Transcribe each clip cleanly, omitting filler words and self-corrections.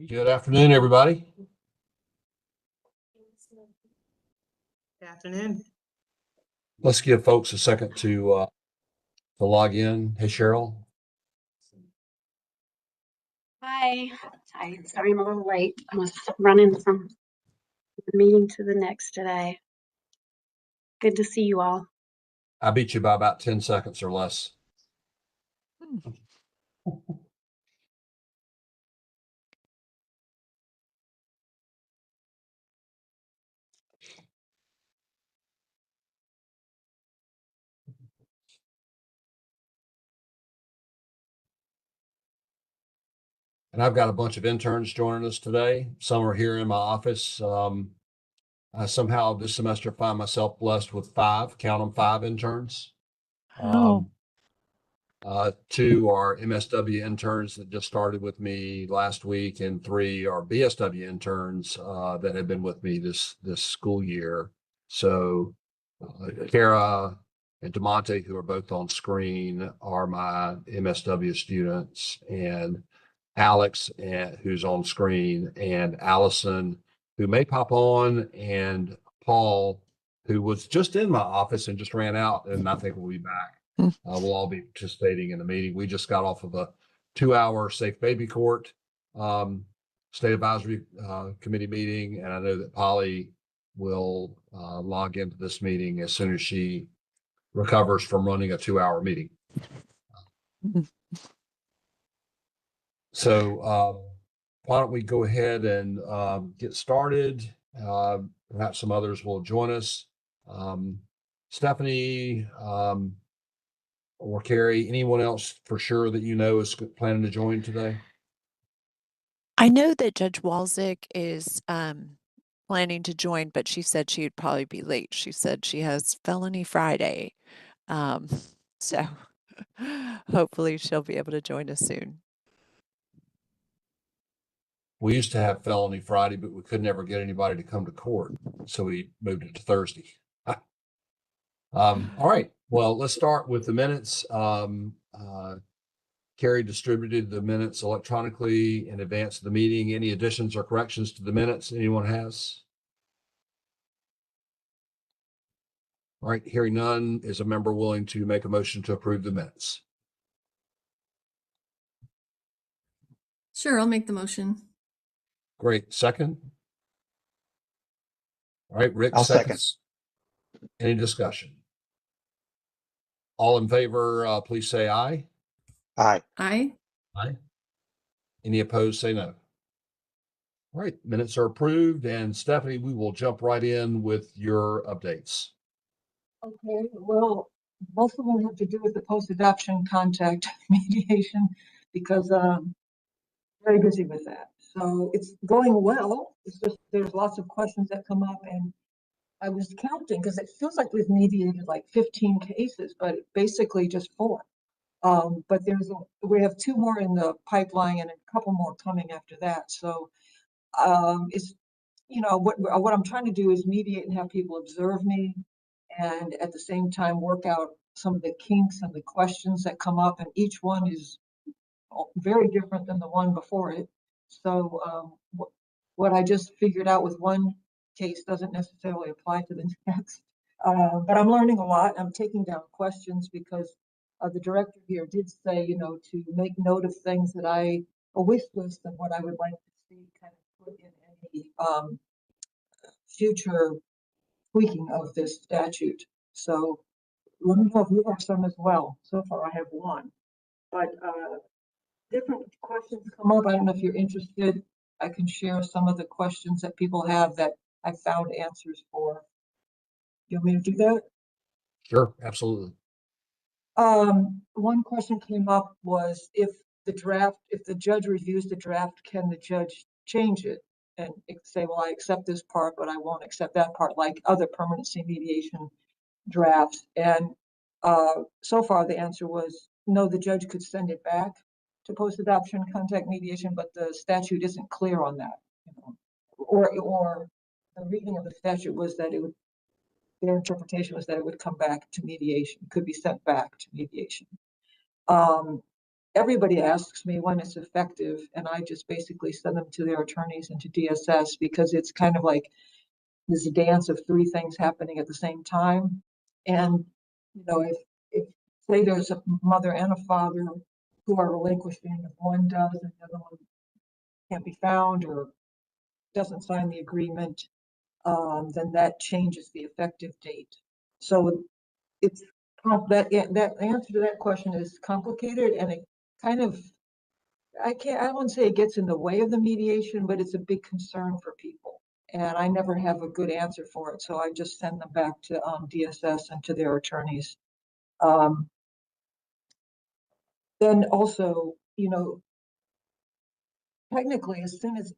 Good afternoon, everybody. Good afternoon. Let's give folks a second to log in. Hey, Cheryl. Hi. Sorry I'm a little late. I was running from one meeting to the next today. Good to see you all. I beat you by about 10 seconds or less. And I've got a bunch of interns joining us today. Some are here in my office. I somehow this semester find myself blessed with five interns. Two are MSW interns that just started with me last week, and three are BSW interns that have been with me this school year. So Kara and DeMonte, who are both on screen, are my MSW students, and Alex, who's on screen, and Allison, who may pop on, and Paul, who was just in my office and just ran out, and I think we'll be back. We'll all be participating in the meeting. We just got off of a 2-hour Safe Baby Court State Advisory Committee meeting, and I know that Polly will log into this meeting as soon as she recovers from running a 2-hour meeting. So why don't we go ahead and get started? Perhaps some others will join us. Stephanie or Carrie, anyone else for sure that you know is planning to join today? I know that Judge Walczyk is planning to join, but she said she'd probably be late. She said she has Felony Friday. So hopefully she'll be able to join us soon. We used to have Felony Friday, but we could never get anybody to come to court. So we moved it to Thursday. All right. Well, let's start with the minutes. Carrie distributed the minutes electronically in advance of the meeting. Any additions or corrections to the minutes anyone has? All right. Hearing none, is a member willing to make a motion to approve the minutes? Sure, I'll make the motion. Great. Second? All right, Rick. I'll Seconds. Any discussion? All in favor, please say aye. Aye. Aye. Aye. Any opposed, say no. All right, minutes are approved. And Stephanie, we will jump right in with your updates. Okay, well, most of them have to do with the post-adoption contact mediation because very busy with that. So it's going well. It's just there's lots of questions that come up, and I was counting because it feels like we've mediated like 15 cases, but basically just 4. But we have 2 more in the pipeline and a couple more coming after that. So it's, what I'm trying to do is mediate and have people observe me, and at the same time work out some of the kinks and the questions that come up, and each one is very different than the one before it. So what I just figured out with one case doesn't necessarily apply to the next. But I'm learning a lot. I'm taking down questions because the director here did say, to make note of things that a wish list of what I would like to see kind of put in any future tweaking of this statute. So let me know if you have some as well. So far I have 1, but different questions come up. I don't know if you're interested. I can share some of the questions that people have that I found answers for. You want me to do that? Sure, absolutely. One question came up was if the judge reviews the draft, can the judge change it and say, well, I accept this part, but I won't accept that part, like other permanency mediation drafts? And so far the answer was no, the judge could send it back to post-adoption contact mediation, but the statute isn't clear on that. Or the reading of the statute was that their interpretation was that it would come back to mediation, could be sent back to mediation. everybody asks me when it's effective, and I just basically send them to their attorneys and to DSS because it's kind of like this dance of three things happening at the same time. And, if say there's a mother and a father who are relinquishing, if one does and the other one can't be found or doesn't sign the agreement, then that changes the effective date. So it's that answer to that question is complicated, and it kind of, I wouldn't say it gets in the way of the mediation, but it's a big concern for people. And I never have a good answer for it, so I just send them back to DSS and to their attorneys. Then also, technically, as soon as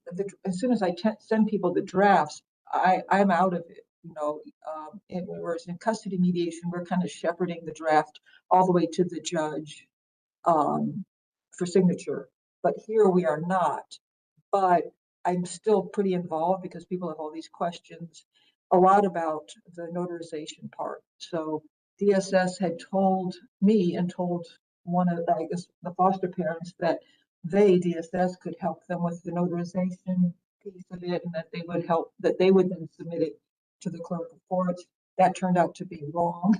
I send people the drafts, I'm out of it. Whereas in custody mediation, we're kind of shepherding the draft all the way to the judge for signature. But here we are not. But I'm still pretty involved because people have all these questions, a lot about the notarization part. So DSS had told me and told one of, I guess, the foster parents that DSS, could help them with the notarization piece of it, and that they would then submit it to the clerk of courts. That turned out to be wrong.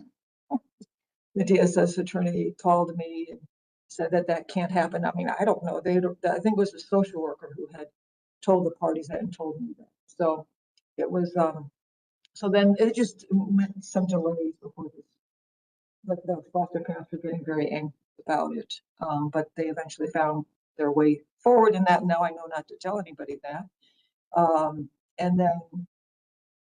The DSS attorney called me and said that can't happen. I mean, I don't know. I think it was a social worker who had told the parties that and told me that. So it was, so then it just went some delays before this. But the foster parents were getting very angry about it. But they eventually found their way forward in that. And now I know not to tell anybody that. And then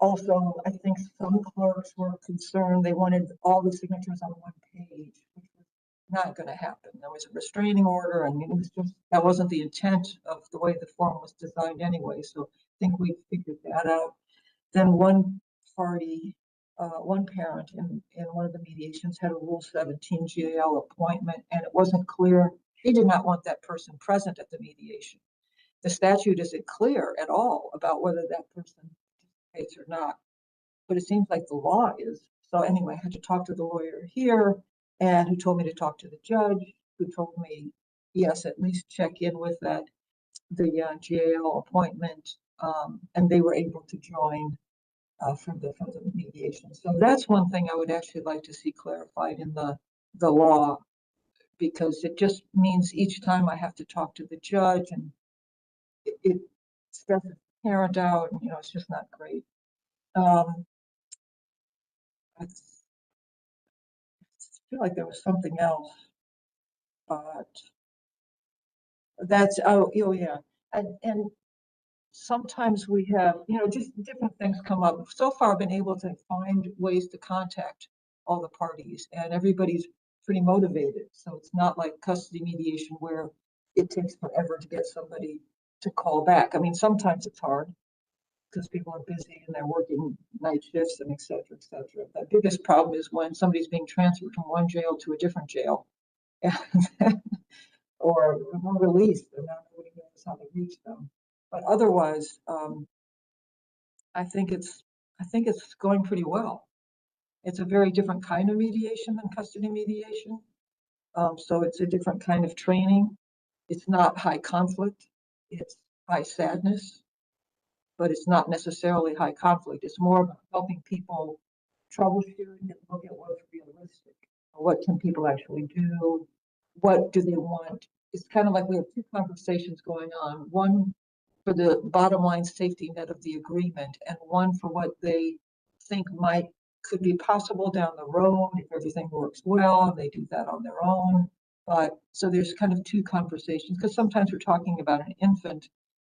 also, I think some clerks were concerned. They wanted all the signatures on one page, which was not going to happen. There was a restraining order. I mean, it was just, that wasn't the intent of the way the form was designed anyway. So I think we figured that out. Then one parent in one of the mediations had a Rule 17 GAL appointment, and it wasn't clear. He did not want that person present at the mediation. The statute isn't clear at all about whether that person participates or not, but it seems like the law is. So anyway, I had to talk to the lawyer here, and who told me to talk to the judge, who told me, yes, at least check in with the GAL appointment, and they were able to join from the mediation. So that's one thing I would actually like to see clarified in the law, because it just means each time I have to talk to the judge, and it stresses the parent out, and it's just not great. I feel like there was something else, but that's, oh yeah, and sometimes we have, just different things come up. So far, I've been able to find ways to contact all the parties, and everybody's pretty motivated. So it's not like custody mediation where it takes forever to get somebody to call back. I mean, sometimes it's hard because people are busy and they're working night shifts and et cetera, et cetera. The biggest problem is when somebody's being transferred from one jail to a different jail. Or released, and now nobody knows how to reach them. But otherwise, I think it's going pretty well. It's a very different kind of mediation than custody mediation. So it's a different kind of training. It's not high conflict. It's high sadness, but it's not necessarily high conflict. It's more about helping people troubleshoot and look at what's realistic. What can people actually do? What do they want? It's kind of like we have two conversations going on. One for the bottom line safety net of the agreement, and one for what they think could be possible down the road if everything works well and they do that on their own. But so there's kind of two conversations, because sometimes we're talking about an infant,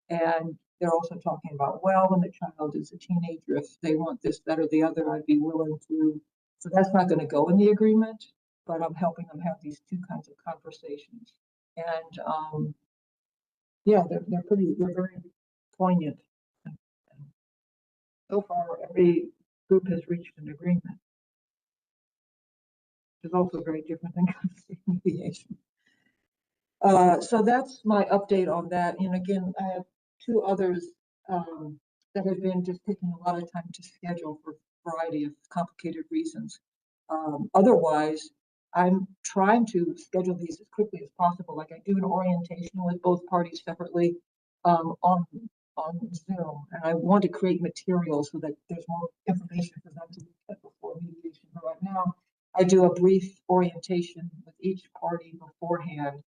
and they're also talking about, well, when the child is a teenager, if they want this, that, or the other, I'd be willing to. So that's not going to go in the agreement, but I'm helping them have these two kinds of conversations. And yeah, they're very poignant. And so far, every group has reached an agreement. Which is also very different than mediation. So that's my update on that. And again, I have two others that have been just taking a lot of time to schedule for a variety of complicated reasons. Otherwise, I'm trying to schedule these as quickly as possible. Like I do an orientation with both parties separately on Zoom, and I want to create material so that there's more information for them to look at before mediation. But right now, I do a brief orientation with each party beforehand,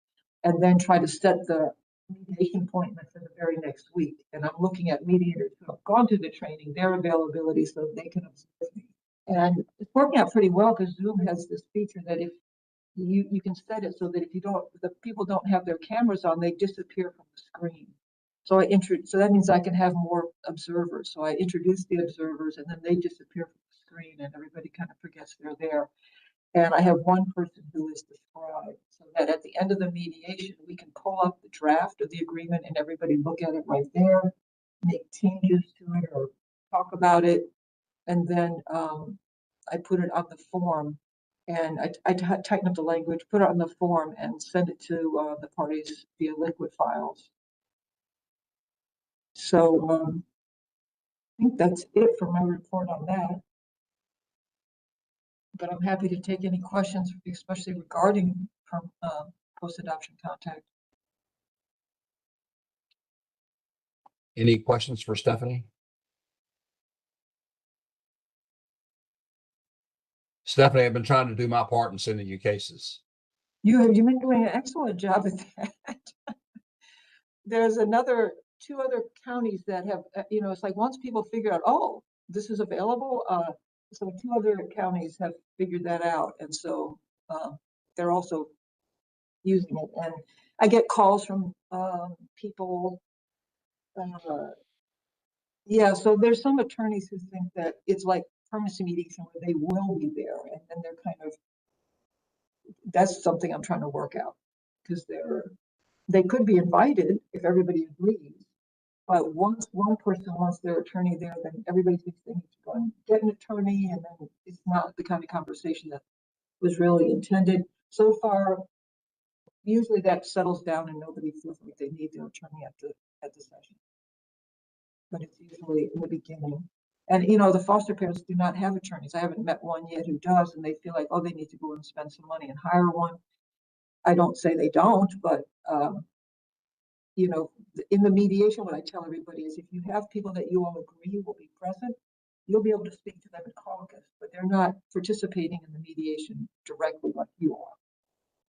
and then try to set the mediation appointment for the very next week. And I'm looking at mediators who have gone to the training, their availability, so they can observe me. And it's working out pretty well because Zoom has this feature that if you can set it so that if the people don't have their cameras on, they disappear from the screen. So so that means I can have more observers. So I introduce the observers and then they disappear from the screen and everybody kind of forgets they're there. And I have one person who is the scribe, so that at the end of the mediation, we can pull up the draft of the agreement and everybody look at it right there, make changes to it or talk about it. And then I put it on the form and I tighten up the language, put it on the form and send it to the parties via liquid files. So I think that's it for my report on that. But I'm happy to take any questions, especially regarding post-adoption contact. Any questions for Stephanie? Stephanie, I've been trying to do my part in sending you cases. You've been doing an excellent job at that. There's two other counties that have, it's like once people figure out, oh, this is available. So two other counties have figured that out. And so they're also using it. And I get calls from people. Yeah, so there's some attorneys who think that it's like permanency mediation where they will be there. And then they're that's something I'm trying to work out because they could be invited if everybody agrees. But once one person wants their attorney there, then everybody thinks they need to go and get an attorney, and then it's not the kind of conversation that was really intended. So far, usually that settles down and nobody feels like they need their attorney at the session. But it's usually in the beginning. And the foster parents do not have attorneys. I haven't met one yet who does, and they feel like, oh, they need to go and spend some money and hire one. I don't say they don't, but in the mediation, what I tell everybody is if you have people that you all agree will be present, you'll be able to speak to them in caucus, but they're not participating in the mediation directly like you are.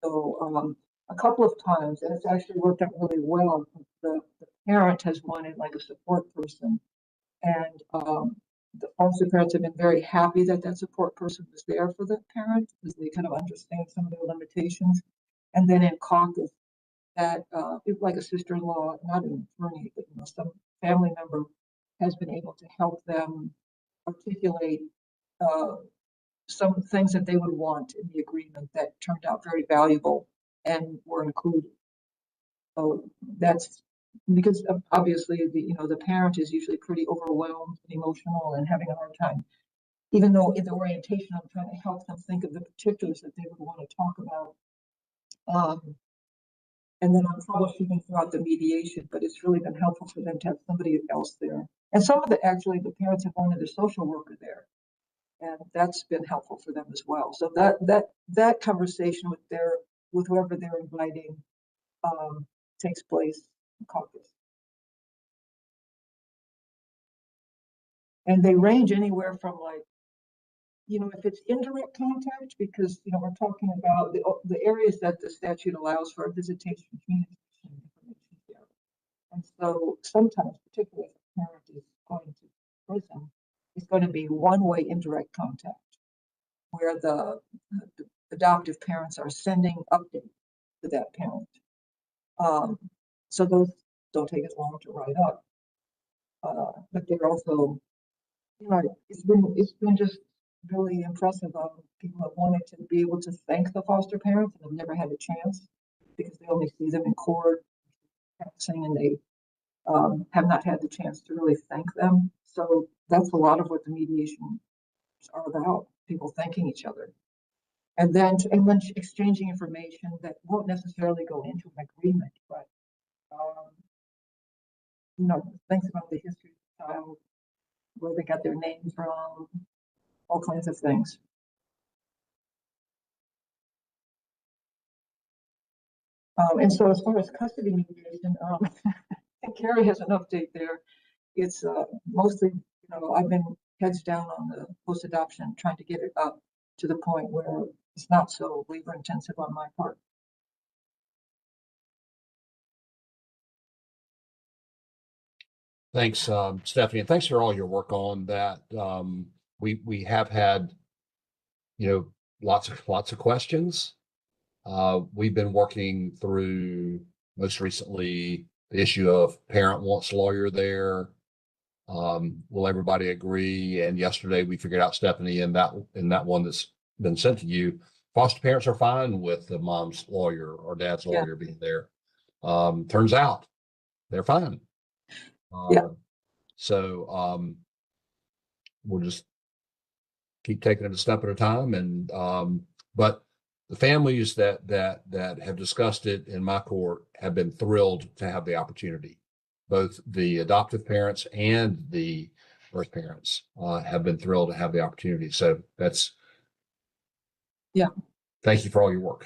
So a couple of times, and it's actually worked out really well, the parent has wanted like a support person, and the foster parents have been very happy that that support person was there for the parent because they kind of understand some of their limitations. And then in caucus, that like a sister-in-law, not an attorney, but some family member has been able to help them articulate some things that they would want in the agreement that turned out very valuable and were included. So that's because obviously the parent is usually pretty overwhelmed and emotional and having a hard time. Even though in the orientation, I'm trying to help them think of the particulars that they would want to talk about. And then I'm troubleshooting throughout the mediation, but it's really been helpful for them to have somebody else there. And some of the parents have wanted a social worker there, and that's been helpful for them as well. So that conversation with whoever they're inviting takes place in caucus. And they range anywhere from if it's indirect contact, because we're talking about the areas that the statute allows for visitation, communication, information sharing. And so sometimes, particularly if a parent is going to prison, it's going to be one-way indirect contact, where the adoptive parents are sending updates to that parent. So those don't take as long to write up. But they're also, it's been just really impressive. People have wanted to be able to thank the foster parents and have never had a chance because they only see them in court practicing, and they have not had the chance to really thank them. So that's a lot of what the mediation are about, people thanking each other. And then exchanging information that won't necessarily go into an agreement, but things about the history of the child, where they got their names from, all kinds of things. And so as far as custody mediation, I think Carrie has an update there. It's mostly, I've been heads down on the post-adoption, trying to get it up to the point where it's not so labor intensive on my part. Thanks, Stephanie, and thanks for all your work on that. We have had, lots of questions. We've been working through most recently the issue of parent wants lawyer there. Will everybody agree? And yesterday we figured out, Stephanie, in that one that's been sent to you, foster parents are fine with the mom's lawyer or dad's Yeah. lawyer being there. Turns out they're fine. Yeah. So we'll just keep taking it a step at a time. And but the families that have discussed it in my court have been thrilled to have the opportunity. Both the adoptive parents and the birth parents have been thrilled to have the opportunity. So Yeah. Thank you for all your work.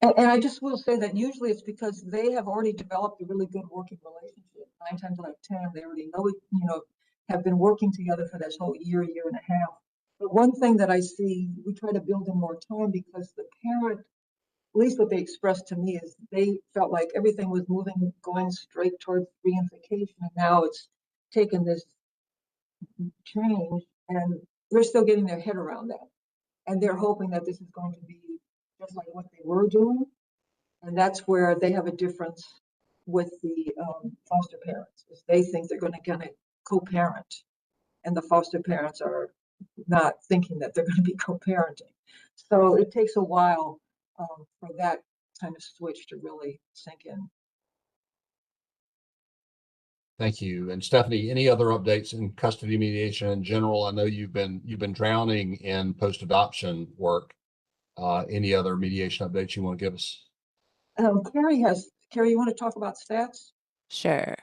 And I just will say that usually it's because they have already developed a really good working relationship. 9 times out of 10, they already know it, have been working together for this whole year and a half. But one thing that I see, we try to build in more time because the parent, at least what they expressed to me, is they felt like everything was going straight towards reunification, and now it's taken this change, and they're still getting their head around that. And they're hoping that this is going to be just like what they were doing. And that's where they have a difference with the foster parents, is they think they're going to co-parent, and the foster parents are not thinking that they're going to be co-parenting. So it takes a while for that kind of switch to really sink in. Thank you. And Stephanie, any other updates in custody mediation in general? I know you've been drowning in post-adoption work. Any other mediation updates you want to give us? Carrie, you want to talk about stats? Sure.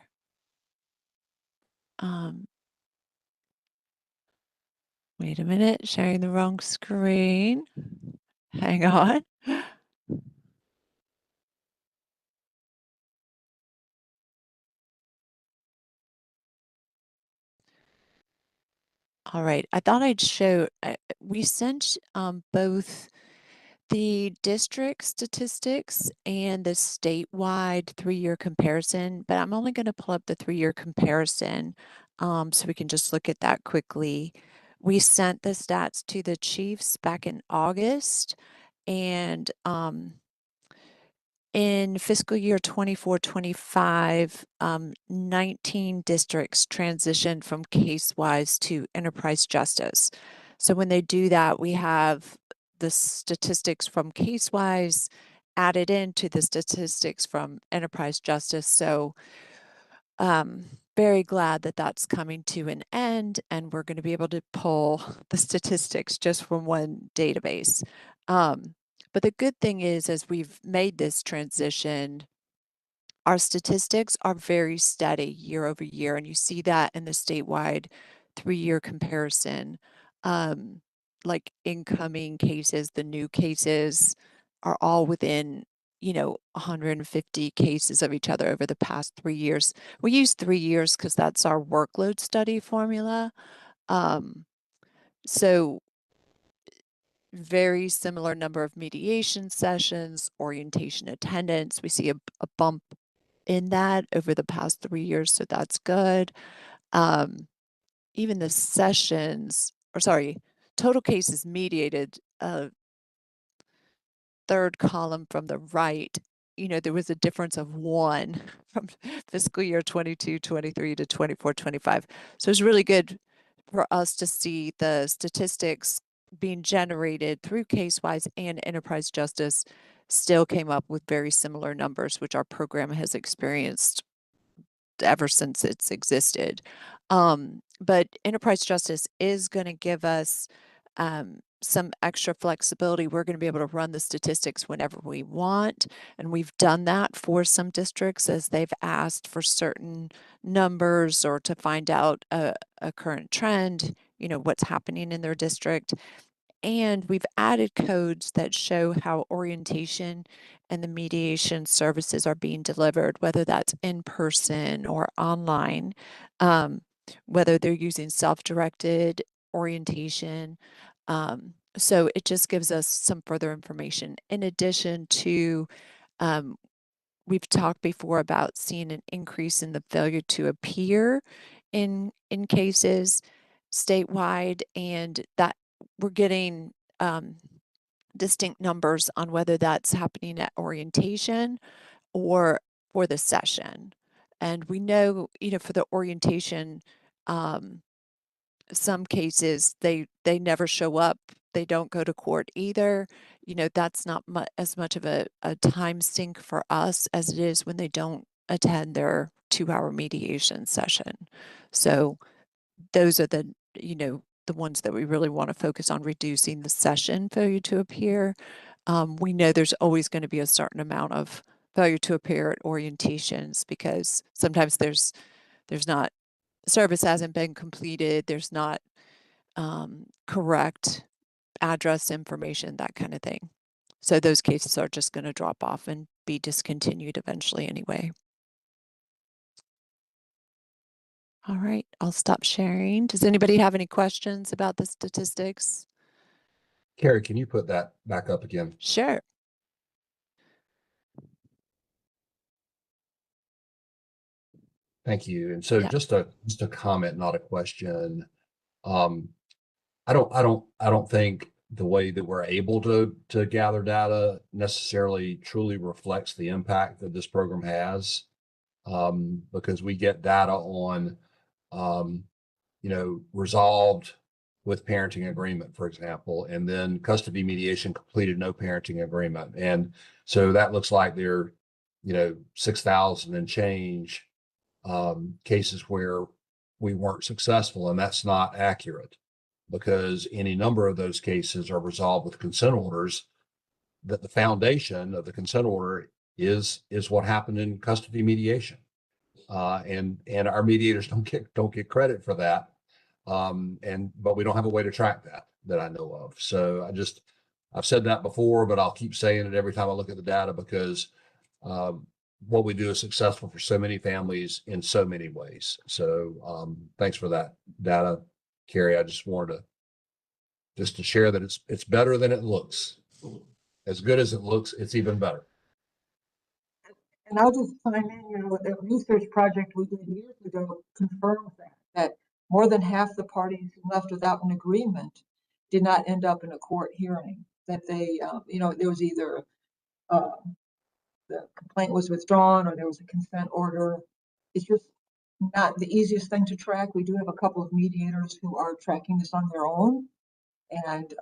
Wait a minute, sharing the wrong screen. Hang on. All right, I thought I'd show, we sent both the district statistics and the statewide 3-year comparison, but I'm only going to pull up the 3-year comparison so we can just look at that quickly. We sent the stats to the chiefs back in August, and in fiscal year 24-25, 19 districts transitioned from case-wise to enterprise justice. So when they do that, we have the statistics from case-wise added into the statistics from enterprise justice. So very glad that that's coming to an end, and we're going to be able to pull the statistics just from one database. But the good thing is, as we've made this transition, our statistics are very steady year over year, and you see that in the statewide 3-year comparison. Like incoming cases, the new cases are all within 150 cases of each other over the past 3 years. We use 3 years because that's our workload study formula. So very similar number of mediation sessions, orientation attendance. We see a bump in that over the past 3 years, so that's good. Even the sessions, or sorry, total cases mediated, third column from the right, there was a difference of 1 from fiscal year 22-23 to 24-25. So it's really good for us to see the statistics being generated through case-wise and enterprise justice still came up with very similar numbers, which our program has experienced ever since it's existed. But enterprise justice is going to give us some extra flexibility. We're going to be able to run the statistics whenever we want. And we've done that for some districts as they've asked for certain numbers or to find out a current trend, what's happening in their district. And we've added codes that show how orientation and the mediation services are being delivered, whether that's in person or online, whether they're using self-directed orientation. So it just gives us some further information. In addition to, we've talked before about seeing an increase in the failure to appear in cases statewide, and that we're getting distinct numbers on whether that's happening at orientation or for the session. And we know, for the orientation, some cases they never show up. They don't go to court either. That's not as much of a time sink for us as it is when they don't attend their 2-hour mediation session. So those are the ones that we really want to focus on, reducing the session failure to appear. We know there's always going to be a certain amount of failure to appear at orientations because sometimes there's not, service hasn't been completed, there's not correct address information, that kind of thing. So those cases are just going to drop off and be discontinued eventually anyway. All right, I'll stop sharing. Does anybody have any questions about the statistics? Carrie, can you put that back up again? Sure. Thank you. And so Yeah. just a comment, not a question. I don't think the way that we're able to gather data necessarily truly reflects the impact that this program has. Because we get data on resolved with parenting agreement, for example, and then custody mediation completed no parenting agreement. And so that looks like there, 6,000 and change cases where we weren't successful, and that's not accurate because any number of those cases are resolved with consent orders. That the foundation of the consent order is what happened in custody mediation, and our mediators don't get credit for that, but we don't have a way to track that I know of. So I've said that before, but I'll keep saying it every time I look at the data because what we do is successful for so many families in so many ways. So thanks for that data, Carrie. I just wanted to share that it's better than it looks. As good as it looks, it's even better. And I'll just chime in, the research project we did years ago confirms that more than half the parties who left without an agreement did not end up in a court hearing. That they, there was either the complaint was withdrawn or there was a consent order. It's just not the easiest thing to track. We do have a couple of mediators who are tracking this on their own, and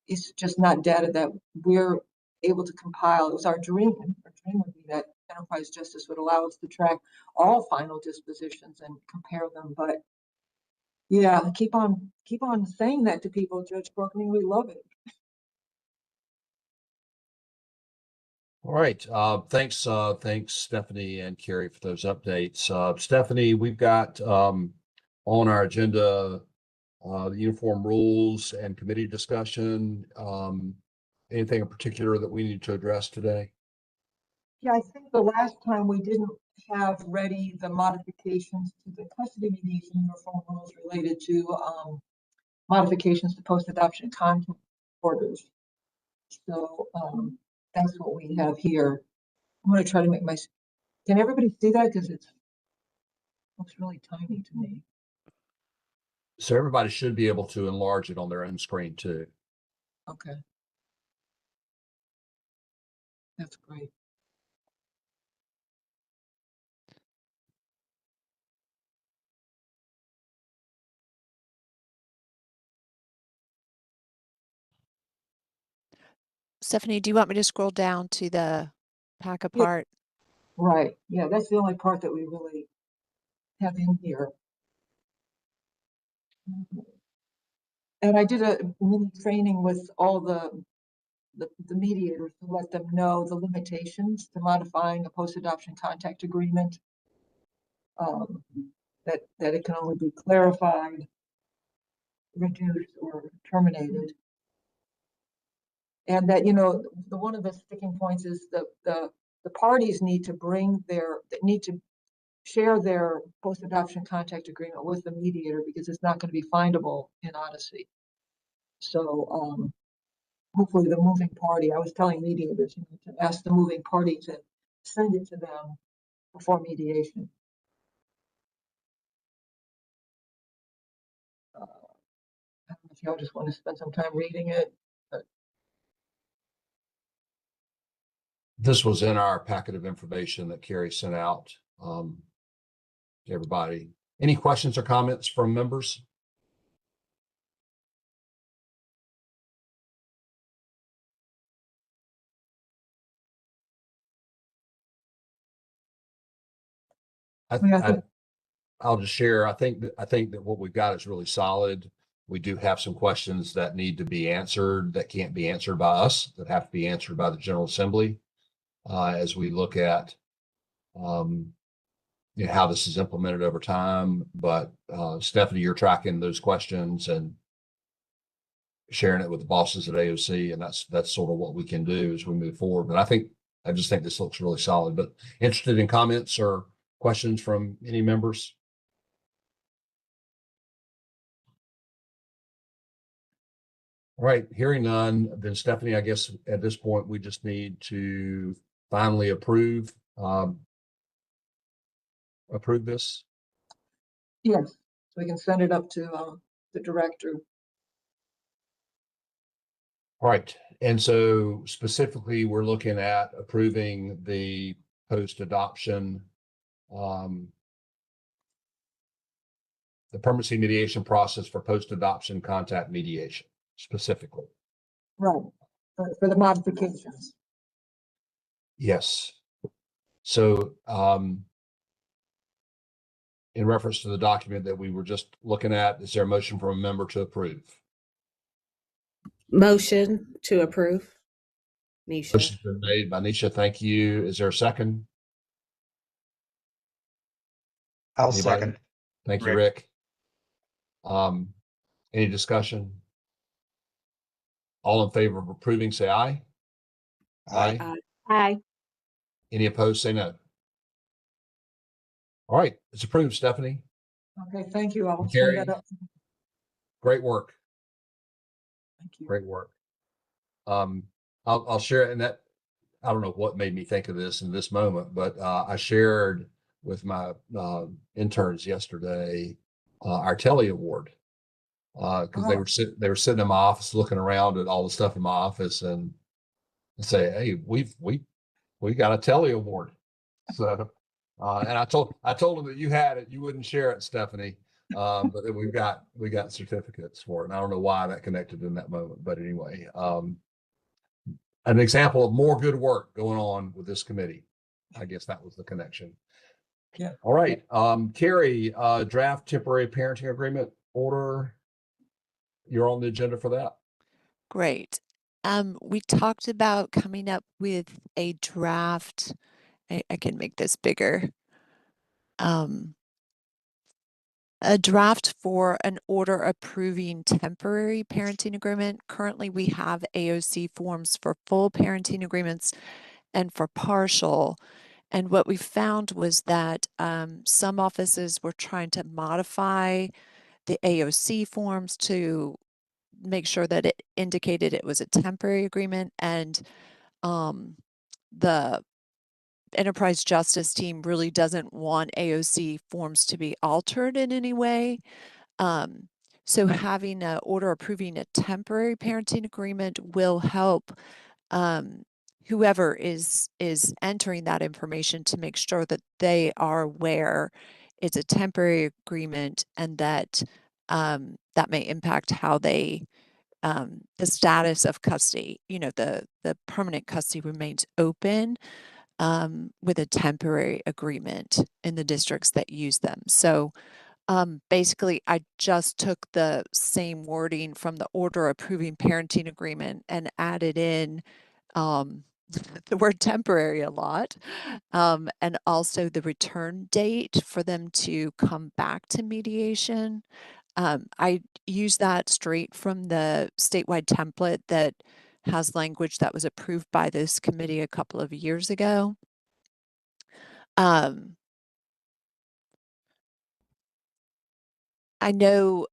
it's just not data that we're able to compile. It was our dream. Our dream would be that enterprise justice would allow us to track all final dispositions and compare them. But yeah, keep on saying that to people, Judge Brookning. We love it. All right. Thanks, Stephanie and Carrie, for those updates. Stephanie, we've got on our agenda the uniform rules and committee discussion. Anything in particular that we need to address today? Yeah, I think the last time we didn't have ready the modifications to the custody mediation uniform rules related to modifications to post-adoption content orders. So that's what we have here. I'm going to try to make can everybody see that? Because it looks really tiny to me. So everybody should be able to enlarge it on their own screen too. Okay. That's great. Stephanie, do you want me to scroll down to the pack apart? Right. Yeah, that's the only part that we really have in here. And I did a mini training with all the mediators to let them know the limitations to modifying a post-adoption contact agreement. That it can only be clarified, reduced, or terminated. And that, you know, one of the sticking points is the parties need to need to share their post-adoption contact agreement with the mediator because it's not going to be findable in Odyssey. So hopefully the moving party, I was telling mediators, you know, to ask the moving party to send it to them before mediation. I don't know if y'all just want to spend some time reading it. This was in our packet of information that Carrie sent out to everybody. Any questions or comments from members? I'll just share. I think that what we've got is really solid. We do have some questions that need to be answered that can't be answered by us, that have to be answered by the General Assembly as we look at you know, how this is implemented over time. But Stephanie, you're tracking those questions and sharing it with the bosses at AOC, and that's sort of what we can do as we move forward. But I just think this looks really solid. But interested in comments or questions from any members? All right, hearing none, then Stephanie, I guess at this point, we just need to finally approve this. Yes, so we can send it up to the director. All right, and so specifically, we're looking at approving the post-adoption, the permanency mediation process for post-adoption contact mediation specifically. Right, for the modifications. Yes. So in reference to the document that we were just looking at, is there a motion from a member to approve? Motion to approve. Nisha. Motion's been made by Nisha. Thank you. Is there a second? I'll Anybody? second. Thank you, Rick. Any discussion? All in favor of approving, say aye. Aye. Aye. Any opposed, say no. All right, it's approved, Stephanie. Okay, thank you. I'll Carrie. send that up. Great work. Thank you. Great work. I'll share it, and that I don't know what made me think of this in this moment, but I shared with my interns yesterday our Telly Award because they were sitting in my office looking around at all the stuff in my office and say, "Hey, we got a Telly Award." So, and I told them that you had it, you wouldn't share it, Stephanie. But then we got certificates for it. And I don't know why that connected in that moment, but anyway, an example of more good work going on with this committee. I guess that was the connection. Yeah. All right. Carrie, draft temporary parenting agreement order. You're on the agenda for that. Great. We talked about coming up with a draft. I can make this bigger. A draft for an order approving temporary parenting agreement. Currently, we have AOC forms for full parenting agreements and for partial. And what we found was that some offices were trying to modify the AOC forms to make sure that it indicated it was a temporary agreement, and the enterprise justice team really doesn't want AOC forms to be altered in any way. So having an order approving a temporary parenting agreement will help whoever is entering that information to make sure that they are aware it's a temporary agreement and that that may impact how they the status of custody. You know, the permanent custody remains open with a temporary agreement in the districts that use them. So basically, I just took the same wording from the order approving parenting agreement and added in the word temporary a lot, and also the return date for them to come back to mediation. I use that straight from the statewide template that has language that was approved by this committee a couple of years ago. I know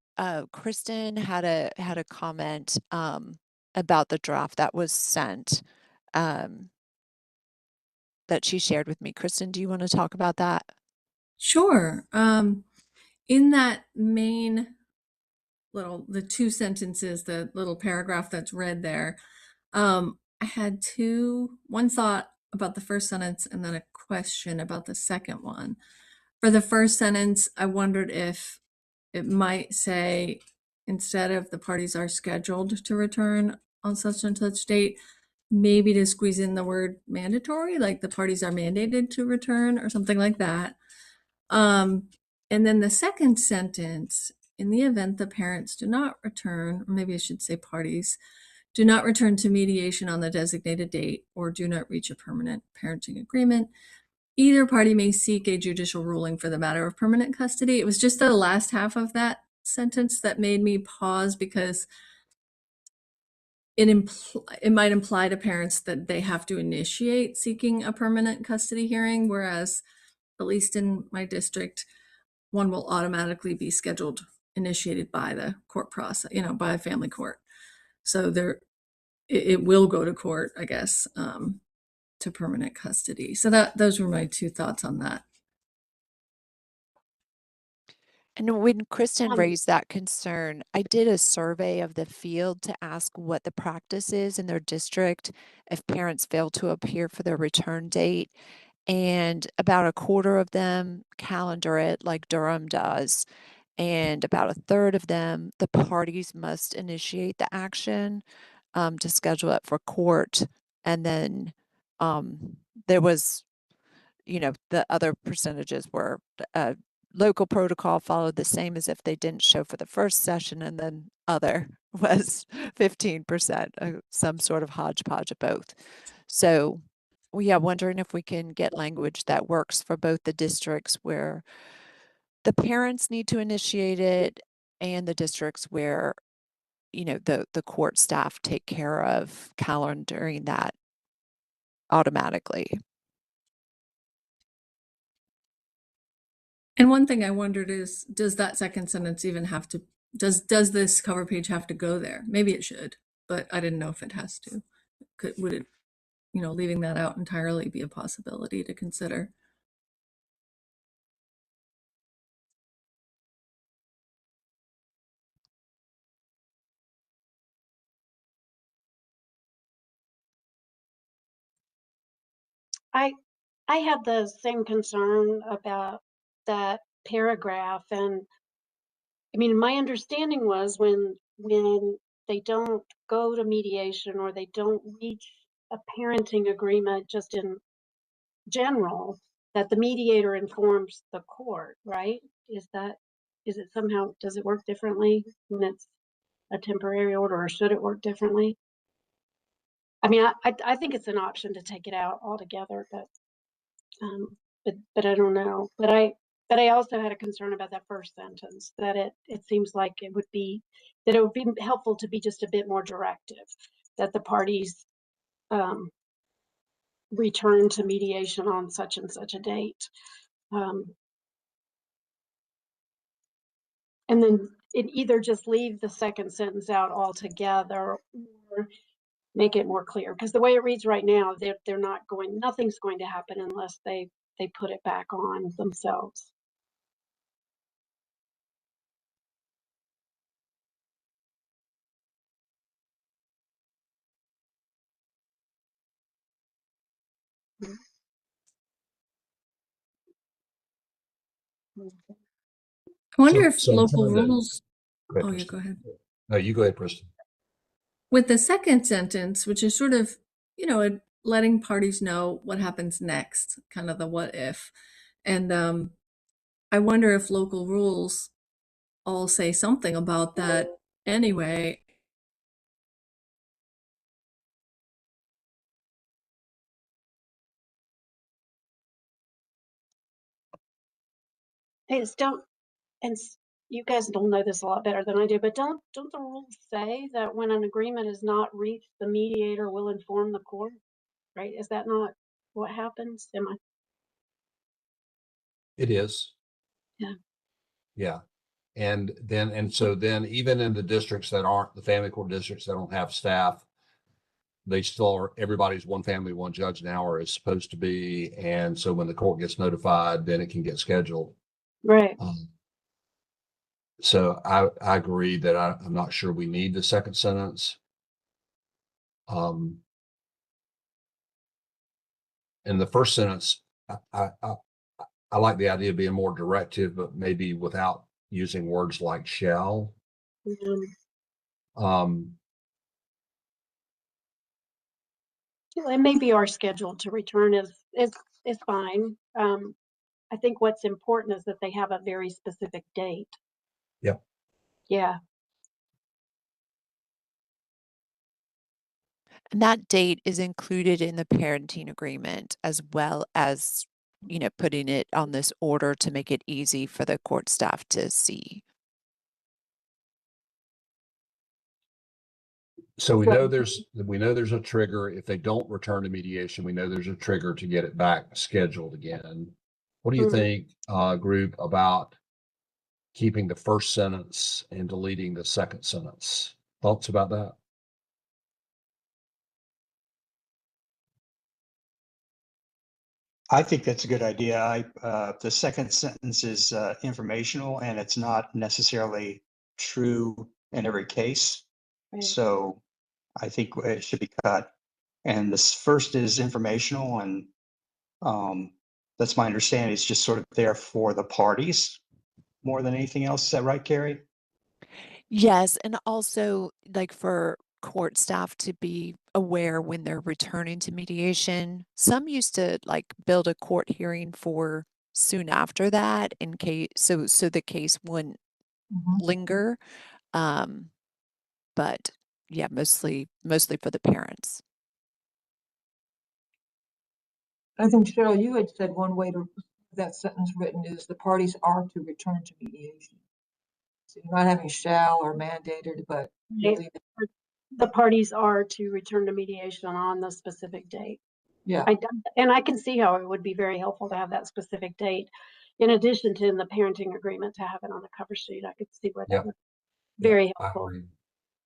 Kristen had a comment about the draft that was sent that she shared with me. Kristen, do you want to talk about that? Sure. In that main the 2 sentences, the little paragraph that's read there, I had one thought about the first sentence and then a question about the second one. For the first sentence, I wondered if it might say, instead of the parties are scheduled to return on such and such date, maybe to squeeze in the word mandatory, like the parties are mandated to return or something like that. And then the second sentence, in the event the parents do not return, or maybe I should say parties, do not return to mediation on the designated date or do not reach a permanent parenting agreement, either party may seek a judicial ruling for the matter of permanent custody. It was just the last half of that sentence that made me pause, because it might imply to parents that they have to initiate seeking a permanent custody hearing, whereas, at least in my district, one will automatically be scheduled, initiated by the court process, by a family court. So it will go to court, I guess, to permanent custody. So those were my 2 thoughts on that. And when Kristen Um, raised that concern, I did a survey of the field to ask what the practice is in their district if parents fail to appear for their return date. And about a quarter of them calendar it like Durham does. And about a third of them, the parties must initiate the action to schedule it for court. And then there was, the other percentages were local protocol followed the same as if they didn't show for the first session, and then other was 15%, some sort of hodgepodge of both. So, wondering if we can get language that works for both the districts where the parents need to initiate it and the districts where, the court staff take care of calendaring that automatically. And one thing I wondered is, does that second sentence even have to, does this cover page have to go there? Maybe it should, but I didn't know if it has to. Would it, leaving that out entirely be a possibility to consider? I had the same concern about that paragraph, and I mean, my understanding was when they don't go to mediation or they don't reach a parenting agreement just in general, that the mediator informs the court, right? Is it somehow, does it work differently when it's a temporary order, or should it work differently? I mean, I think it's an option to take it out altogether, but I don't know. But I also had a concern about that first sentence, that it seems like it would be helpful to be just a bit more directive, that the parties return to mediation on such and such a date. And then it either just leave the second sentence out altogether or make it more clear, because the way it reads right now, nothing's going to happen unless they put it back on themselves. I wonder if So local some of the- rules. Go ahead, Oh, yeah, Kristen. go ahead. No, you go ahead, Kristen. With the second sentence, which is sort of, letting parties know what happens next, kind of the what if. And I wonder if local rules all say something about that anyway. They just don't, and you guys don't know this a lot better than I do, but don't the rules say that when an agreement is not reached, the mediator will inform the court, right? Is that not what happens? Am I? It is. Yeah. Yeah. And so then even in the districts that aren't the family court districts that don't have staff, they still are, everybody's one family, one judge now, or is supposed to be. And so when the court gets notified, then it can get scheduled. Right. So I agree that I'm not sure we need the second sentence. In the first sentence, I like the idea of being more directive, but maybe without using words like shall. Um, And maybe our schedule to return is fine. I think what's important is that they have a very specific date. Yep. Yeah. And that date is included in the parenting agreement, as well as, putting it on this order to make it easy for the court staff to see. So we Good. know there's a trigger. If they don't return to mediation, we know there's a trigger to get it back scheduled again. What do you think, group, about keeping the first sentence and deleting the second sentence? Thoughts about that? I think that's a good idea. The second sentence is informational and it's not necessarily true in every case. Right. So I think it should be cut. And this first is informational, and that's my understanding. It's just sort of there for the parties more than anything else. Is that right, Carrie? Yes, and also like for court staff to be aware when they're returning to mediation. Some used to like build a court hearing for soon after that in case so the case wouldn't Mhm. linger. But yeah, mostly for the parents. I think Cheryl, you had said one way to that sentence written is the parties are to return to mediation. So you're not having shall or mandated, but you Right. leave it. The parties are to return to mediation on the specific date. Yeah, And I can see how it would be very helpful to have that specific date, in addition to in the parenting agreement to have it on the cover sheet. I could see where that Yeah. would be very I helpful. agree.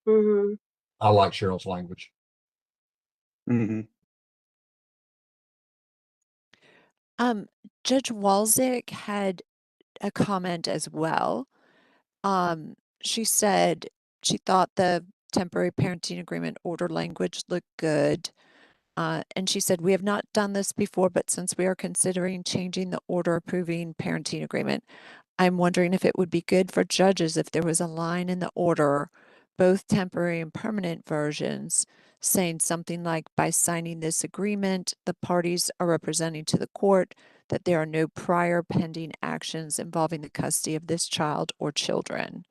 Mm-hmm. I like Cheryl's language. Mm-hmm. Judge Walzik had a comment as well. She said she thought the temporary parenting agreement order language looked good. And she said, we have not done this before, but since we are considering changing the order approving parenting agreement, I'm wondering if it would be good for judges if there was a line in the order, both temporary and permanent versions, saying something like, by signing this agreement, the parties are representing to the court that there are no prior pending actions involving the custody of this child or children,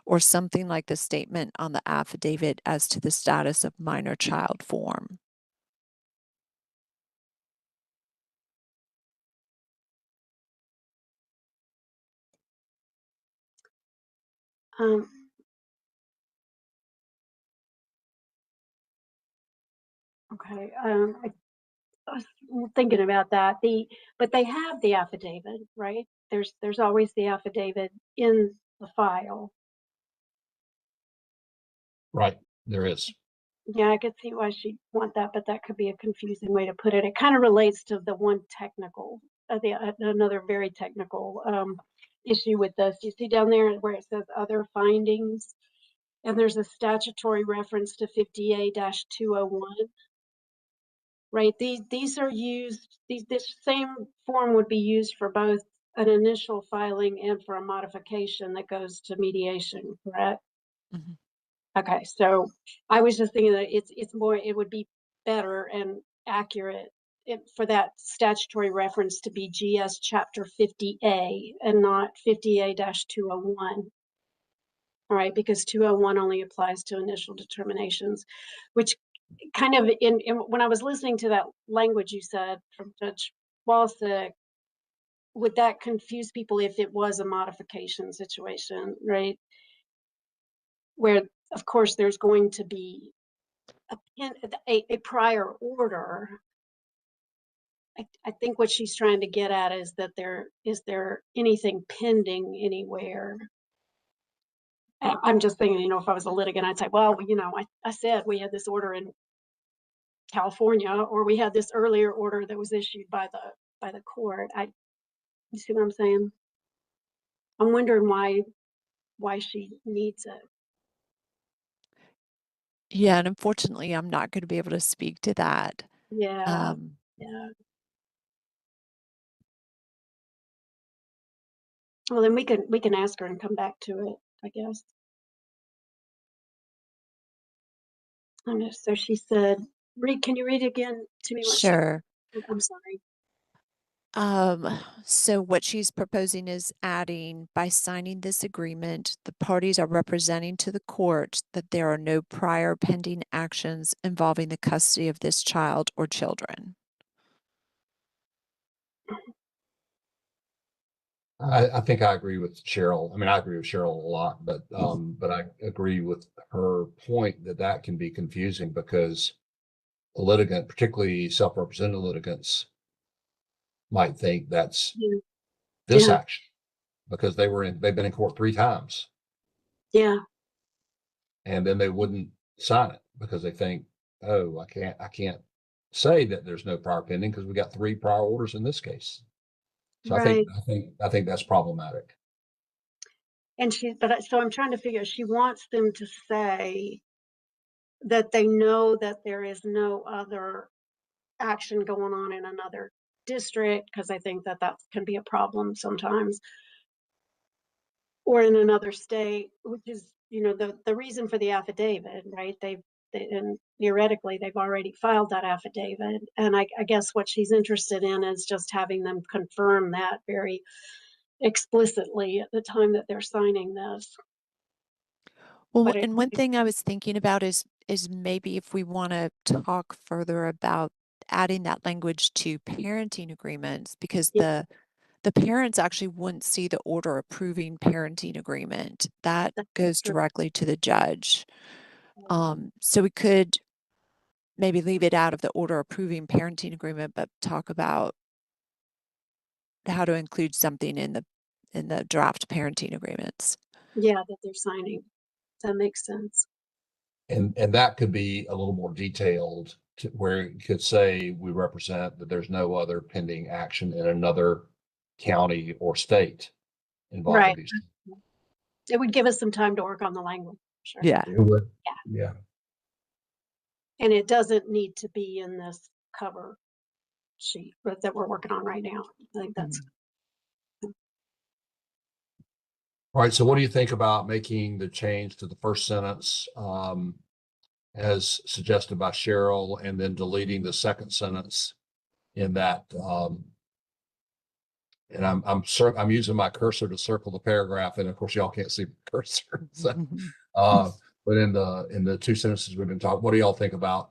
or something like the statement on the affidavit as to the status of minor child form. Okay. I was thinking about that. But they have the affidavit, right? There's always the affidavit in the file. Right. There is. Yeah, I could see why she'd want that, but that could be a confusing way to put it. It kind of relates to the one technical, another very technical issue with this. You see down there where it says other findings, and there's a statutory reference to 50A-201. Right, these are used, this same form would be used for both an initial filing and for a modification that goes to mediation, correct? Mhm. Okay, so I was just thinking that it's more, it would be better and accurate for that statutory reference to be GS chapter 50A and not 50A-201. All right, because 201 only applies to initial determinations, which kind of when I was listening to that language you said from Judge Walsick, would that confuse people if it was a modification situation, right? Where, of course, there's going to be a prior order. I think what she's trying to get at is that is there anything pending anywhere? I'm just thinking, if I was a litigant, I'd say, well, I said we had this order in California, or we had this earlier order that was issued by the court. You see what I'm saying? I'm wondering why she needs it. Yeah, and unfortunately, I'm not going to be able to speak to that. Yeah, yeah. Well, then we can ask her and come back to it, I guess. So she said, can you read again to me what she, Sure. I'm sorry. So what she's proposing is adding, by signing this agreement, the parties are representing to the court that there are no prior pending actions involving the custody of this child or children. I think I agree with Cheryl. I mean, I agree with Cheryl a lot, but I agree with her point that can be confusing because a litigant, particularly self-represented litigants, might think that's Yeah, this yeah, action because they've been in court 3 times yeah, and then they wouldn't sign it because they think, oh, I can't say that there's no prior pending because we got 3 prior orders in this case. So right. I think that's problematic. And so I'm trying to figure, she wants them to say that they know that there is no other action going on in another district, because I think that can be a problem sometimes, or in another state, which is, the reason for the affidavit, right? And theoretically, they've already filed that affidavit. And I guess what she's interested in is just having them confirm that very explicitly at the time that they're signing this. Well, and one thing I was thinking about is maybe if we want to talk further about adding that language to parenting agreements, because Yeah, the parents actually wouldn't see the order approving parenting agreement. That that's goes true. directly to the judge. So we could maybe leave it out of the order approving parenting agreement, but talk about how to include something in the draft parenting agreements. Yeah, that they're signing. That makes sense. And that could be a little more detailed to where you could say we represent that there's no other pending action in another county or state involving Right. these. It would give us some time to work on the language. Sure. Yeah. It would. Yeah. And it doesn't need to be in this cover sheet that we're working on right now. I think that's All right. So what do you think about making the change to the first sentence as suggested by Cheryl and then deleting the second sentence in that and I'm using my cursor to circle the paragraph, and of course y'all can't see the cursor. So, but in the 2 sentences we've been talking, what do y'all think about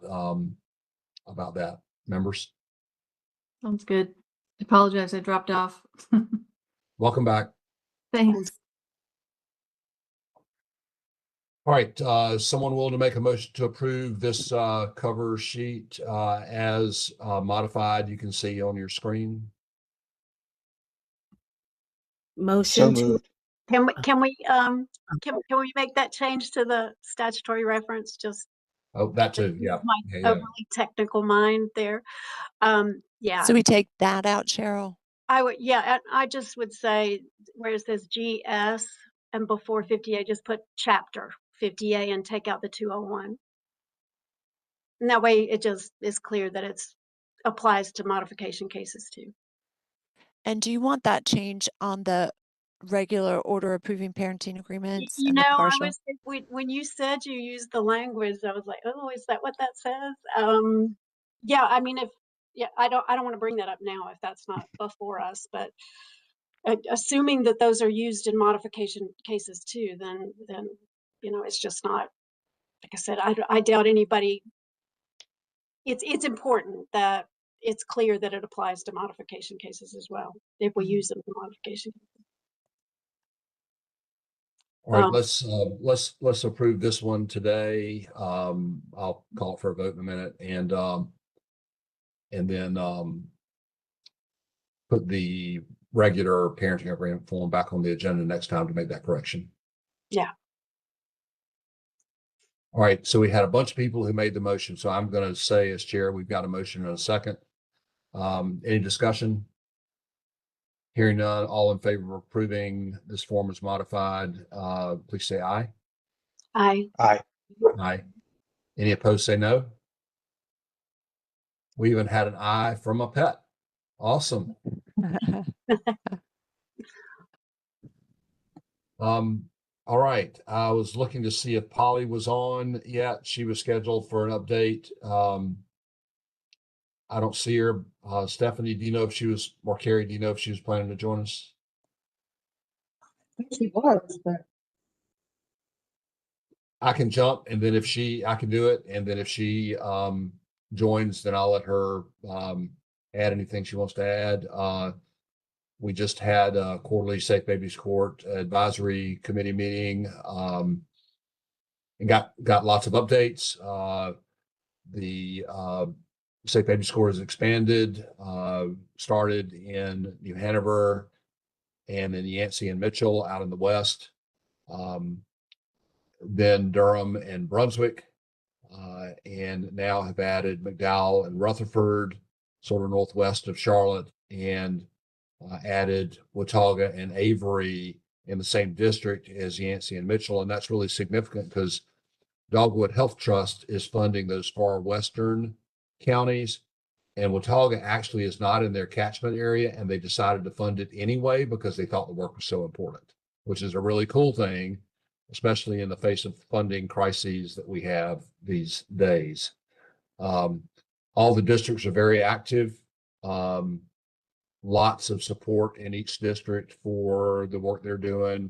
that, members? Sounds good. I apologize, I dropped off. Welcome back. Thanks. All right, someone willing to make a motion to approve this cover sheet as modified, you can see on your screen. So Motion to, moved. can we make that change to the statutory reference? Just Oh, that too. Yeah. my Yeah. overly technical mind there. Yeah, So we take that out, Cheryl? I would. Yeah, I just would say where it says GS and before 50A, just put chapter 50A and take out the 201. And that way it just is clear that it's applies to modification cases too. And do you want that change on the regular order approving parenting agreements You and know, the I partial? was when you said you used the language, I was like, oh, is that what that says? Yeah, I mean, I don't want to bring that up now if that's not before us, but assuming that those are used in modification cases too, then it's just not, like I said, I doubt anybody. It's important that it's clear that it applies to modification cases as well, if we use them for modification. All right, Um, let's approve this one today. I'll call for a vote in a minute and then put the regular parenting agreement form back on the agenda next time to make that correction. Yeah. All right, so we had a bunch of people who made the motion. So I'm going to say as chair, we've got a motion and a second. Any discussion? Hearing none, all in favor of approving this form as modified, please say aye. Aye. Aye. Aye. Any opposed, say no. We even had an aye from a pet. Awesome. All right. I was looking to see if Polly was on yet. She was scheduled for an update. I don't see her. Stephanie, do you know if she was, or Carrie, do you know if she was planning to join us? I think she was, but I can jump, and then I can do it. And then if she joins, then I'll let her add anything she wants to add. We just had a quarterly Safe Babies Court advisory committee meeting and got lots of updates. The Safe Babies Court has expanded, started in New Hanover and in Yancey and Mitchell out in the west. Then Durham and Brunswick, and now have added McDowell and Rutherford, sort of northwest of Charlotte, and added Watauga and Avery in the same district as Yancey and Mitchell. And that's really significant because Dogwood Health Trust is funding those far western counties, and Watauga actually is not in their catchment area, and they decided to fund it anyway because they thought the work was so important, which is a really cool thing, especially in the face of funding crises that we have these days. All the districts are very active. Lots of support in each district for the work they're doing.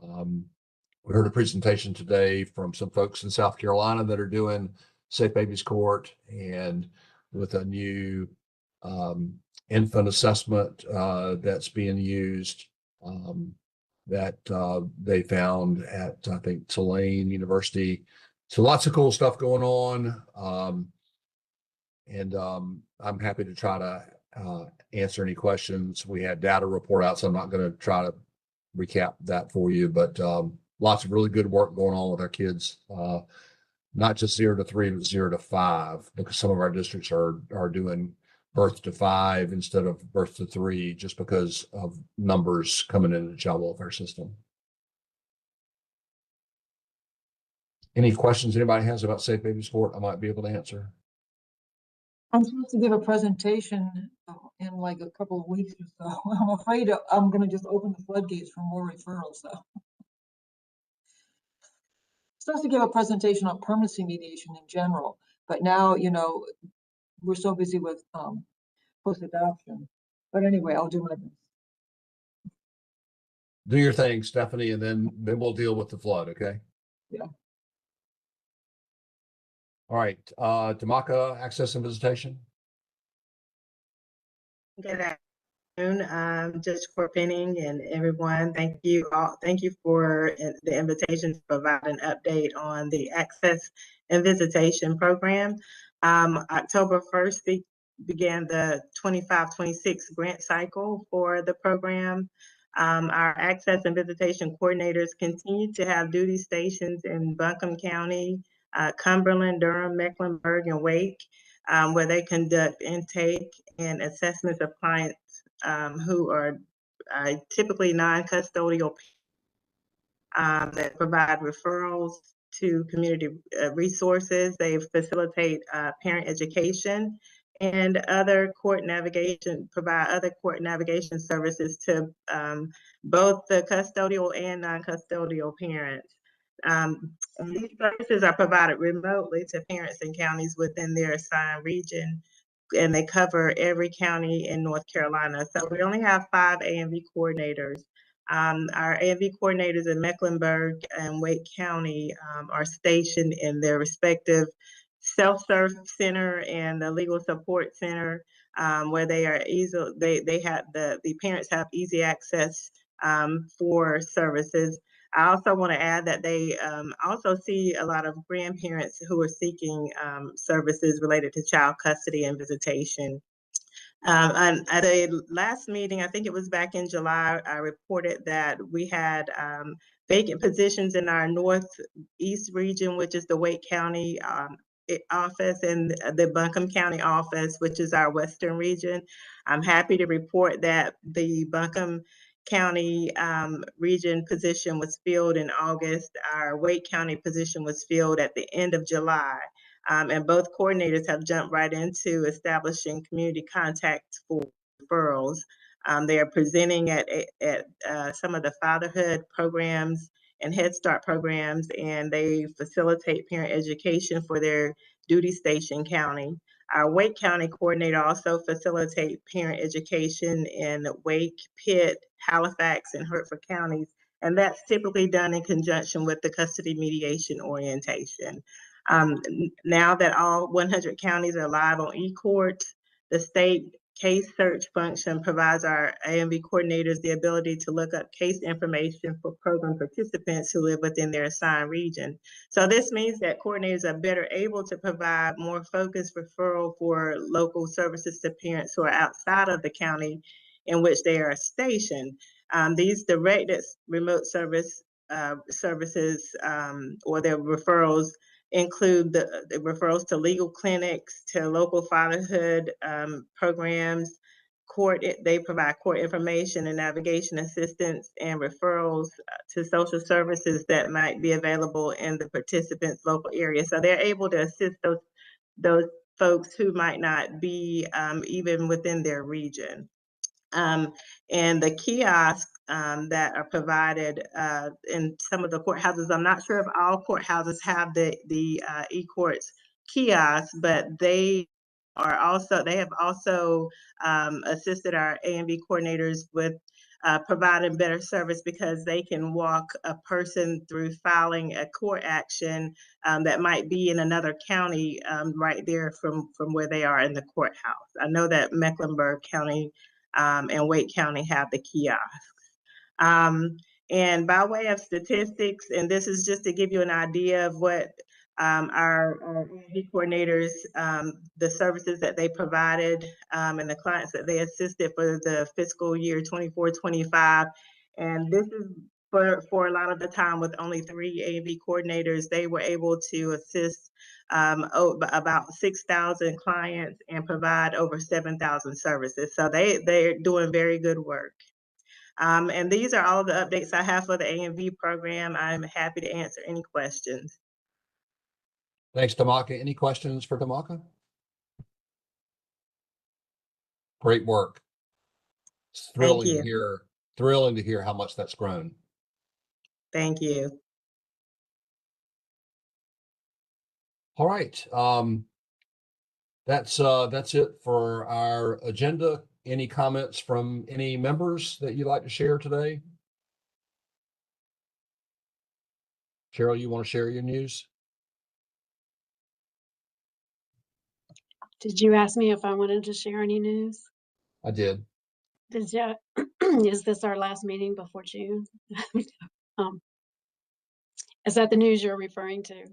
We heard a presentation today from some folks in South Carolina that are doing Safe Babies Court, and with a new infant assessment that's being used that they found at, I think, Tulane University. So lots of cool stuff going on. I'm happy to try to answer any questions. We had data report out, so I'm not going to try to recap that for you, but lots of really good work going on with our kids, not just 0 to 3, but 0 to 5, because some of our districts are doing birth to 5 instead of birth to 3, just because of numbers coming into the child welfare system. Any questions anybody has about Safe Babies Court I might be able to answer? I'm supposed to give a presentation in like a couple of weeks or so. I'm afraid I'm going to just open the floodgates for more referrals, though. Supposed to give a presentation on permanency mediation in general, but now, you know, we're so busy with post-adoption. But anyway, I'll do my best. Do your thing, Stephanie, and then we'll deal with the flood, okay? Yeah. All right, Tamaka, access and visitation. Good afternoon, Judge Penning and everyone. Thank you all. Thank you for the invitation to provide an update on the access and visitation program. October 1st began the 25-26 grant cycle for the program. Our access and visitation coordinators continue to have duty stations in Buncombe County, Cumberland, Durham, Mecklenburg, and Wake, where they conduct intake and assessments of clients who are typically non-custodial, that provide referrals to community resources. They facilitate parent education and other court navigation, provide other court navigation services to both the custodial and non-custodial parents. These services are provided remotely to parents in counties within their assigned region, and they cover every county in North Carolina. So we only have 5 A&V coordinators. Our A&V coordinators in Mecklenburg and Wake County are stationed in their respective self-serve center and the legal support center, where they are they have the parents have easy access for services. I also want to add that they also see a lot of grandparents who are seeking services related to child custody and visitation. And at a last meeting, I think it was back in July, I reported that we had vacant positions in our Northeast region, which is the Wake County office, and the Buncombe County office, which is our Western region. I'm happy to report that the Buncombe County region position was filled in August. Our Wake County position was filled at the end of July. And both coordinators have jumped right into establishing community contact for referrals. They are presenting at some of the fatherhood programs and Head Start programs, and they facilitate parent education for their duty station county. Our Wake County coordinator also facilitates parent education in Wake, Pitt, Halifax, and Hertford counties, and that's typically done in conjunction with the custody mediation orientation. Now that all 100 counties are live on eCourt, the state case search function provides our AMV coordinators the ability to look up case information for program participants who live within their assigned region. So this means that coordinators are better able to provide more focused referral for local services to parents who are outside of the county in which they are stationed. These directed remote services or their referrals include the referrals to legal clinics, to local fatherhood programs, they provide court information and navigation assistance, and referrals to social services that might be available in the participants' local area. So they're able to assist those folks who might not be even within their region. And the kiosks that are provided in some of the courthouses, I'm not sure if all courthouses have the eCourts kiosks, but they have also assisted our AMV coordinators with providing better service, because they can walk a person through filing a court action that might be in another county right there from where they are in the courthouse. I know that Mecklenburg County and Wake County have the kiosks. And by way of statistics, and this is just to give you an idea of what our AMV coordinators, the services that they provided and the clients that they assisted for the fiscal year 24-25. And this is for a lot of the time with only 3 AMV coordinators, they were able to assist about 6,000 clients and provide over 7,000 services. So they're doing very good work. And these are all the updates I have for the AMV program. I'm happy to answer any questions. Thanks, Tamaka. Any questions for Tamaka? Great work. It's Thank you. Thrilling to hear how much that's grown. Thank you. All right. That's it for our agenda. Any comments from any members that you'd like to share today? Cheryl, you want to share your news? Did you ask me if I wanted to share any news? I did. Is this our last meeting before June? Is that the news you're referring to?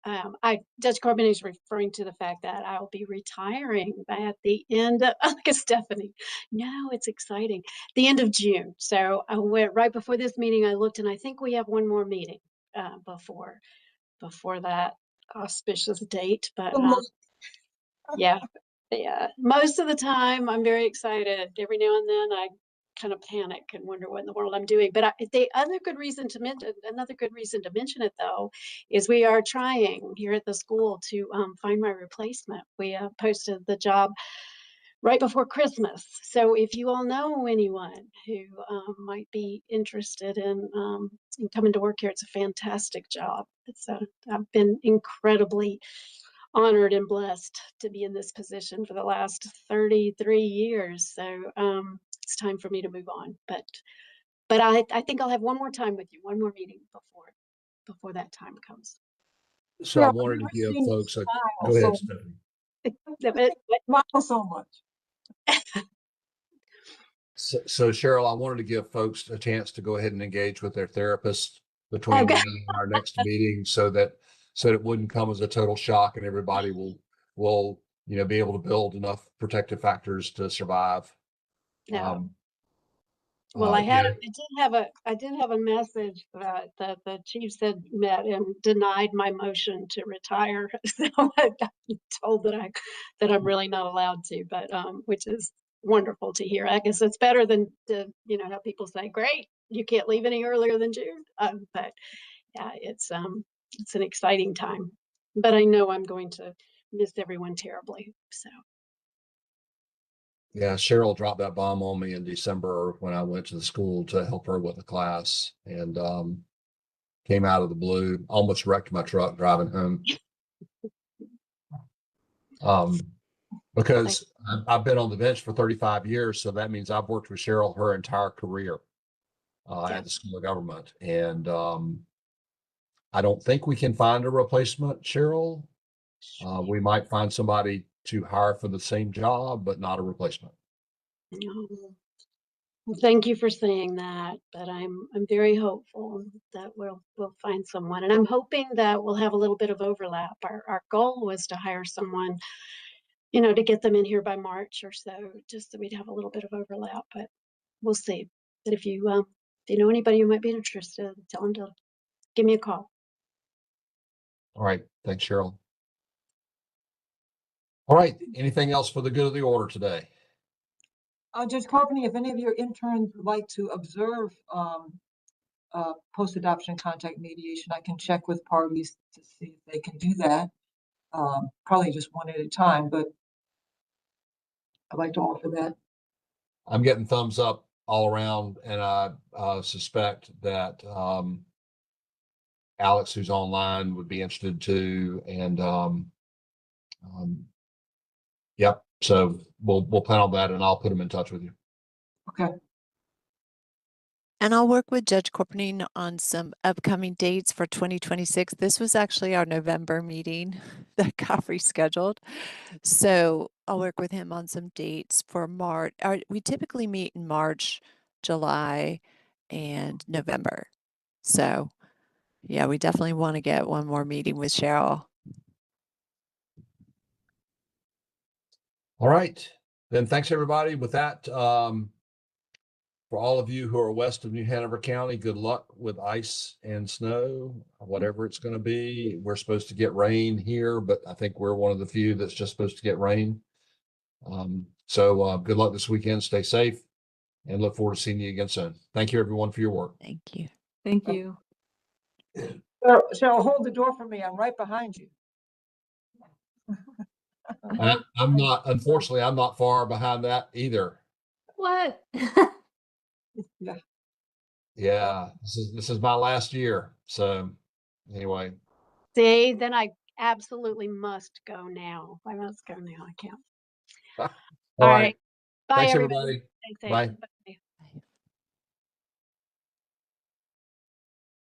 No. Judge Corbin is referring to the fact that I will be retiring at the end of, like Stephanie. No, it's exciting. The end of June. So I went right before this meeting. I looked, and I think we have one more meeting before that auspicious date. But yeah. Most of the time, I'm very excited. Every now and then, I kind of panic and wonder what in the world I'm doing. But another good reason to mention it, though, is we are trying here at the school to find my replacement. We posted the job right before Christmas. So if you all know anyone who might be interested in coming to work here, it's a fantastic job. I've been incredibly honored and blessed to be in this position for the last 33 years. So it's time for me to move on. But I think I'll have one more time with you, one more meeting before that time comes. So I Cheryl, wanted to I've give seen you folks a, smile go ahead, so- Stephanie. Smile so much. So Cheryl, I wanted to give folks a chance to go ahead and engage with their therapist between Okay. now and our next meeting so that it wouldn't come as a total shock and everybody will be able to build enough protective factors to survive. No. Um, Well, yeah, I did have a message that the chief said met and denied my motion to retire. So I got told that I'm really not allowed to, but which is wonderful to hear. I guess it's better than to, how people say, great, you can't leave any earlier than June. But yeah, it's an exciting time. But I know I'm going to miss everyone terribly. So yeah, Cheryl dropped that bomb on me in December when I went to the school to help her with a class and came out of the blue, almost wrecked my truck driving home. Because I've been on the bench for 35 years, so that means I've worked with Cheryl her entire career Yeah. at the School of Government. And I don't think we can find a replacement, Cheryl. We might find somebody to hire for the same job, but not a replacement. No. Well, thank you for saying that, but I'm very hopeful that we'll find someone, and I'm hoping that we'll have a little bit of overlap. Our goal was to hire someone, to get them in here by March or so, just so we'd have a little bit of overlap. But we'll see. But if you know anybody who might be interested, tell them to give me a call. All right. Thanks, Cheryl. All right. Anything else for the good of the order today? Judge Carpenter, if any of your interns would like to observe post-adoption contact mediation, I can check with parties to see if they can do that. Probably just one at a time, but I'd like to offer that. I'm getting thumbs up all around, and I suspect that Alex, who's online, would be interested too. And yep. So we'll plan on that, and I'll put him in touch with you. Okay. And I'll work with Judge Corpening on some upcoming dates for 2026. This was actually our November meeting that got rescheduled. So I'll work with him on some dates for March. We typically meet in March, July, and November. So yeah, we definitely want to get one more meeting with Cheryl. All right. Then thanks, everybody. With that, for all of you who are west of New Hanover County, good luck with ice and snow, whatever it's going to be. We're supposed to get rain here, but I think we're one of the few that's just supposed to get rain. So good luck this weekend. Stay safe and look forward to seeing you again soon. Thank you, everyone, for your work. Thank you. Thank you. Cheryl, hold the door for me. I'm right behind you. I'm not, unfortunately, I'm not far behind that either. What? Yeah. Yeah, this is my last year. So anyway, See, then I absolutely must go now. I must go now. I can't. all All right. right. Bye, Thanks, everybody. everybody. Stay safe. Bye.